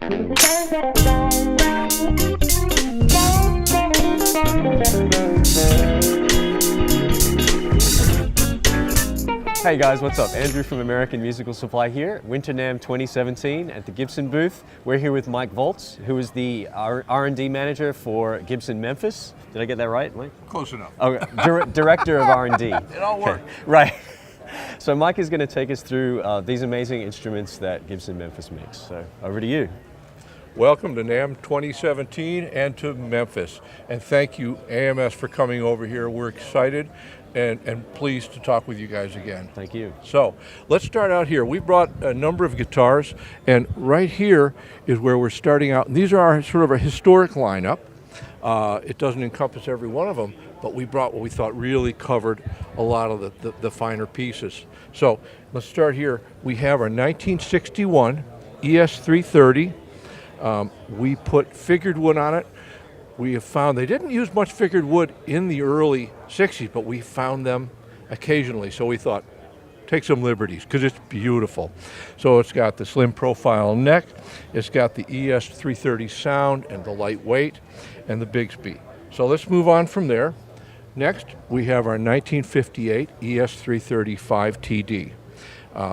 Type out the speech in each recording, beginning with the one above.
Hey guys, what's up? Andrew from American Musical Supply here, Winter NAMM 2017 at the Gibson booth. We're here with Mike Volz, who is the R&D manager for Gibson Memphis. Did I get that right, Mike? Close enough. Oh, director of R&D. It all worked. Okay. Right. So Mike is going to take us through these amazing instruments that Gibson Memphis makes. So over to you. Welcome to NAMM 2017 and to Memphis. And thank you, AMS, for coming over here. We're excited and pleased to talk with you guys again. Thank you. So let's start out here. We brought a number of guitars, and right here is where we're starting out. And these are our sort of a historic lineup. It doesn't encompass every one of them, but we brought what we thought really covered a lot of the finer pieces. So let's start here. We have our 1961 ES330. We put figured wood on it. We have found they didn't use much figured wood in the early 60s, but we found them occasionally. So we thought, take some liberties, because it's beautiful. So it's got the slim profile neck, it's got the ES330 sound and the lightweight and the Bigsby. So let's move on from there. Next, we have our 1958 ES335 TD.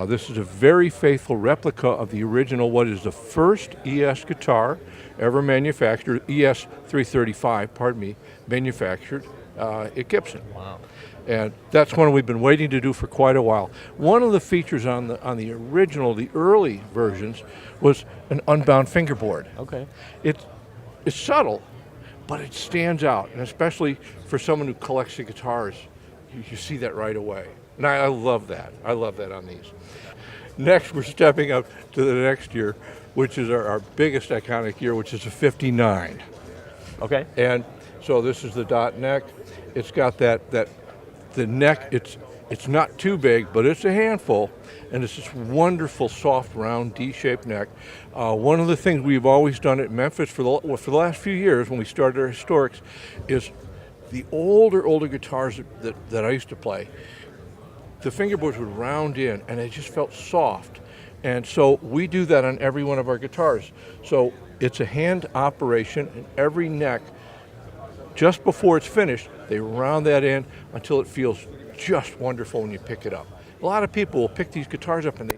This is a very faithful replica of the original, what is the first ES guitar ever manufactured, ES335, pardon me, manufactured at Gibson. Wow. And that's one we've been waiting to do for quite a while. One of the features on the original, the early versions, was an unbound fingerboard. Okay. It's subtle, but it stands out, and especially for someone who collects the guitars, you see that right away. And I love that. I love that on these. Next, we're stepping up to the next year, which is our biggest iconic year, which is a 59. Okay. And so this is the dot neck. It's got the neck, it's not too big, but it's a handful, and it's this wonderful, soft, round, D-shaped neck. One of the things we've always done at Memphis for the last few years when we started our historics is the older guitars that I used to play, the fingerboards would round in, and they just felt soft. And so we do that on every one of our guitars. So it's a hand operation, and every neck, just before it's finished, they round that in until it feels just wonderful when you pick it up. A lot of people will pick these guitars up and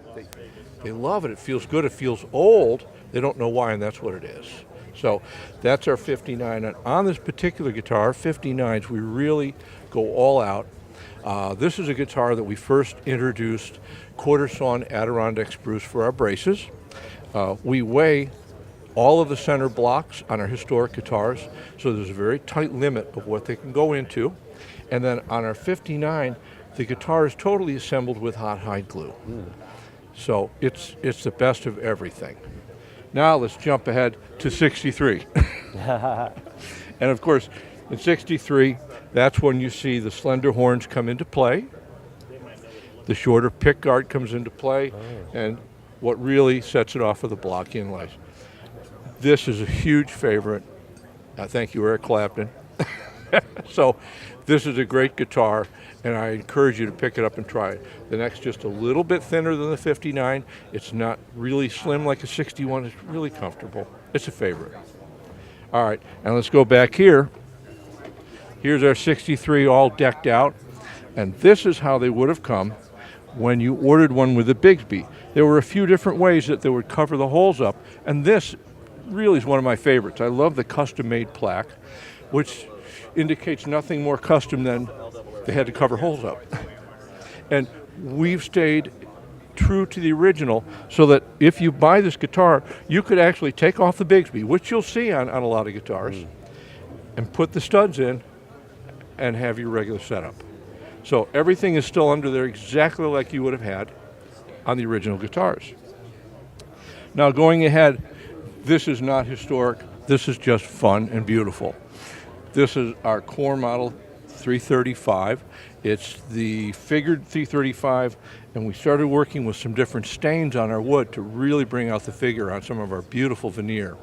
they love it. It feels good. It feels old. They don't know why, and that's what it is. So that's our 59. And on this particular guitar, 59s, we really go all out. This is a guitar that we first introduced quarter sawn Adirondack spruce for our braces. We weigh all of the center blocks on our historic guitars, so there's a very tight limit of what they can go into. And then on our 59, the guitar is totally assembled with hot hide glue. So it's the best of everything. Now let's jump ahead to 63. And of course, in 63, that's when you see the slender horns come into play. The shorter pick guard comes into play, and what really sets it off are the block inlays. This is a huge favorite. Thank you, Eric Clapton. So this is a great guitar, and I encourage you to pick it up and try it. The neck's just a little bit thinner than the 59. It's not really slim like a 61. It's really comfortable. It's a favorite. All right, and let's go back here. Here's our 63 all decked out, and this is how they would have come when you ordered one with a Bigsby. There were a few different ways that they would cover the holes up, and this really is one of my favorites. I love the custom-made plaque, which indicates nothing more custom than they had to cover holes up. And we've stayed true to the original so that if you buy this guitar, you could actually take off the Bigsby, which you'll see on a lot of guitars, and put the studs in and have your regular setup. So everything is still under there exactly like you would have had on the original guitars. Now going ahead, this is not historic, this is just fun and beautiful. This is our core model 335. It's the figured 335, and we started working with some different stains on our wood to really bring out the figure on some of our beautiful veneer.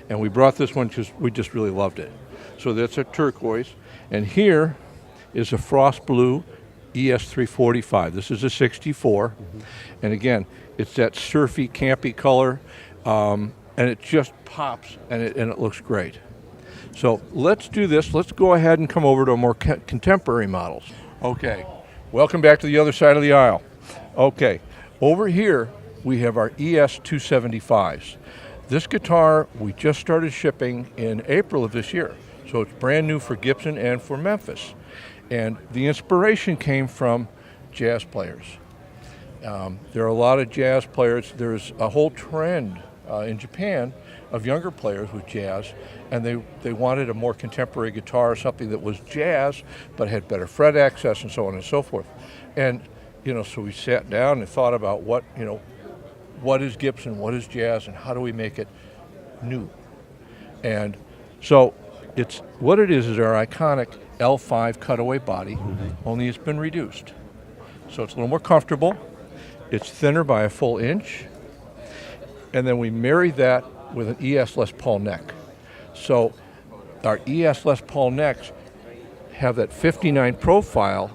And we brought this one because we just really loved it. So that's a turquoise. And here is a frost blue ES345. This is a 64. And again, it's that surfy, campy color. and it just pops, and it looks great. So let's do this. Let's go ahead and come over to more contemporary models. Okay, welcome back to the other side of the aisle. Okay, over here we have our ES 275s. This guitar we just started shipping in April of this year, so it's brand new for Gibson and for Memphis. And the inspiration came from jazz players. There are a lot of jazz players. There's a whole trend in Japan of younger players with jazz, and they wanted a more contemporary guitar, something that was jazz but had better fret access and so on and so forth. And so we sat down and thought about what is Gibson, what is jazz, and how do we make it new? And so what it is our iconic L5 cutaway body, only it's been reduced. So it's a little more comfortable. It's thinner by a full inch. And then we marry that with an ES Les Paul neck. So our ES Les Paul necks have that 59 profile,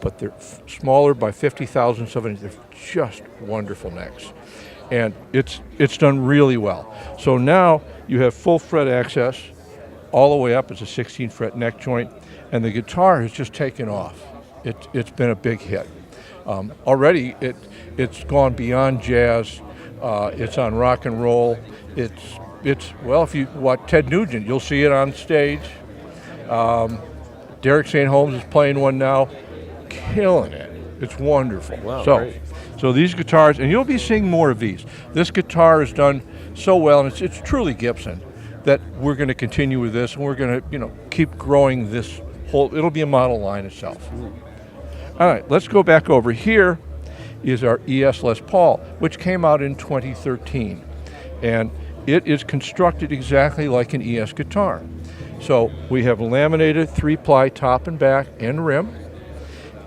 but they're smaller by 50 thousandths of an inch. They're just wonderful necks. And it's done really well. So now you have full fret access all the way up. It's a 16 fret neck joint, and the guitar has just taken off. It's been a big hit. Already it's gone beyond jazz. It's on rock and roll. Well, if you watch Ted Nugent, you'll see it on stage. Derek St. Holmes is playing one now, killing it. It's wonderful. Wow, great. So these guitars, and you'll be seeing more of these. This guitar is done so well, and it's truly Gibson, that we're going to continue with this, and we're going to keep growing this whole. It'll be a model line itself. All right, let's go back over here. Is our ES Les Paul, which came out in 2013. And it is constructed exactly like an ES guitar. So we have laminated 3-ply top and back and rim.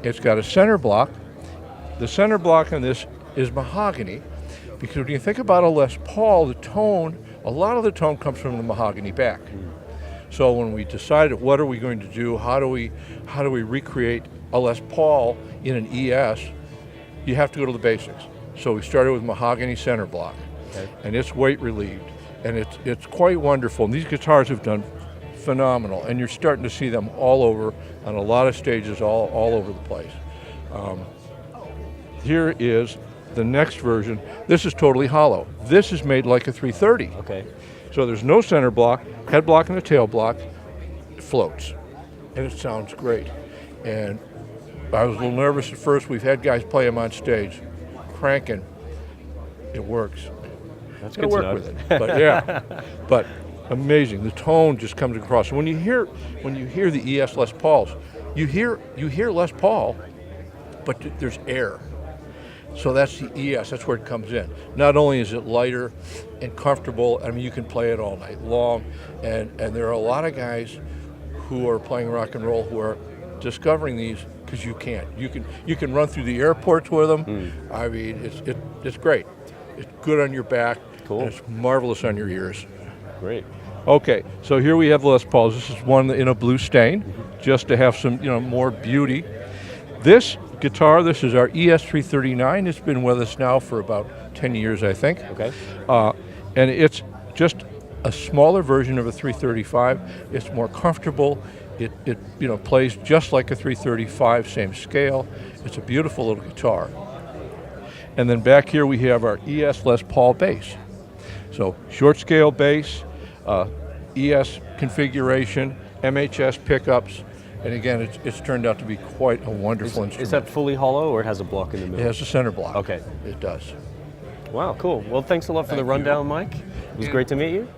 It's got a center block. The center block on this is mahogany, because when you think about a Les Paul, a lot of the tone comes from the mahogany back. So when we decided what are we going to do, how do we recreate a Les Paul in an ES, you have to go to the basics. So we started with mahogany center block, and it's weight relieved, and it's quite wonderful. And these guitars have done phenomenal, and you're starting to see them all over on a lot of stages, all over the place. Here is the next version. This is totally hollow. This is made like a 330. Okay. So there's no center block, head block and a tail block. It floats, and it sounds great. And I was a little nervous at first. We've had guys play them on stage, cranking. It works. That's good to work know. with it, but yeah, but amazing. The tone just comes across. And when you hear the ES Les Pauls, you hear Les Paul, but there's air. So that's the ES. That's where it comes in. Not only is it lighter and comfortable, I mean, you can play it all night long, and there are a lot of guys who are playing rock and roll who are discovering these because you can't. You can run through the airports with them. I mean, it's great. It's good on your back. Cool. And it's marvelous on your ears. Great. Okay, so here we have Les Pauls. This is one in a blue stain, just to have some more beauty. This guitar, this is our ES 339. It's been with us now for about 10 years, I think. Okay. And it's just a smaller version of a 335. It's more comfortable. It plays just like a 335, same scale. It's a beautiful little guitar. And then back here we have our ES Les Paul bass. So short scale bass, ES configuration, MHS pickups, and again, it's turned out to be quite a wonderful instrument. Is that fully hollow or it has a block in the middle? It has a center block. Okay. It does. Wow, cool. Well, thanks a lot for the rundown, Mike. It was great to meet you.